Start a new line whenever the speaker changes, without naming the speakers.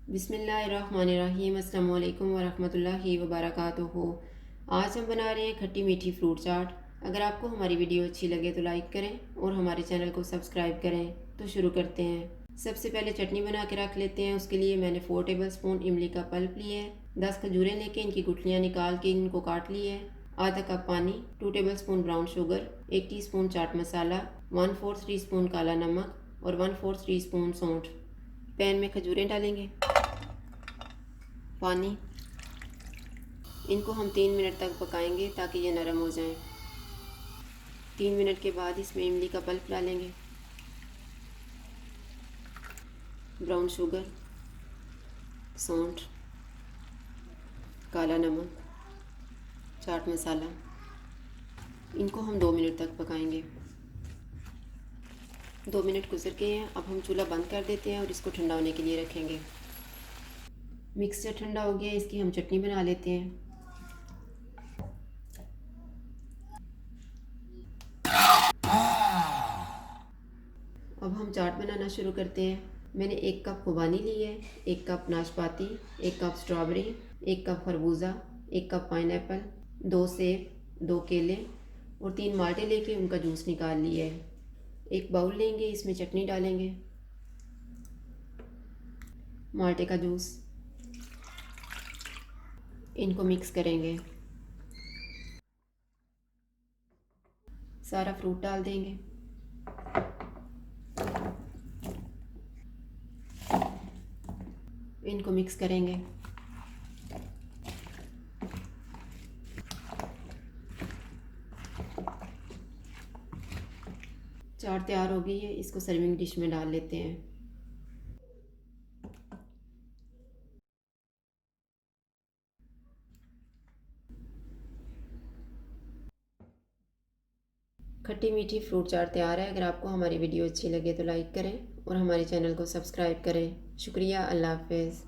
बिस्मिल्लाहिर्रहमानिर्रहीम। अस्सलाम वालेकुम वरहमतुल्लाहि वबरकातुहू। आज हम बना रहे हैं खट्टी मीठी फ्रूट चाट। अगर आपको हमारी वीडियो अच्छी लगे तो लाइक करें और हमारे चैनल को सब्सक्राइब करें। तो शुरू करते हैं। सबसे पहले चटनी बना के रख लेते हैं। उसके लिए मैंने 4 टेबल स्पून इमली का पल्प लिया है। 10 खजूरें लेके इनकी गुठलियाँ निकाल के इनको काट लिए है। आधा कप पानी, 2 tablespoon brown sugar, 1 teaspoon chaat masala, 1/4 teaspoon काला नमक और 1/4 टीस्पून सौंठ। पैन में खजूरें डालेंगे, पानी, इनको हम 3 मिनट तक पकाएंगे ताकि ये नरम हो जाएं। 3 मिनट के बाद इसमें इमली का पल्प डालेंगे, ब्राउन शुगर, सौंठ, काला नमक, चाट मसाला, इनको हम 2 मिनट तक पकाएंगे। 2 मिनट गुजर गए हैं। अब हम चूल्हा बंद कर देते हैं और इसको ठंडा होने के लिए रखेंगे। मिक्सचर ठंडा हो गया, इसकी हम चटनी बना लेते हैं। अब हम चाट बनाना शुरू करते हैं। मैंने 1 कप खुबानी ली है, 1 कप नाशपाती, 1 कप स्ट्रॉबेरी, 1 कप खरबूजा, 1 कप पाइनएप्पल, 2 सेब, 2 केले और 3 माल्टे लेके उनका जूस निकाल लिया है। एक बाउल लेंगे, इसमें चटनी डालेंगे, माल्टे का जूस, इनको मिक्स करेंगे, सारा फ्रूट डाल देंगे, इनको मिक्स करेंगे। चाट तैयार हो गई है, इसको सर्विंग डिश में डाल लेते हैं। खट्टी मीठी फ्रूट चाट तैयार है। अगर आपको हमारी वीडियो अच्छी लगे तो लाइक करें और हमारे चैनल को सब्सक्राइब करें। शुक्रिया। अल्लाह हाफ़िज़।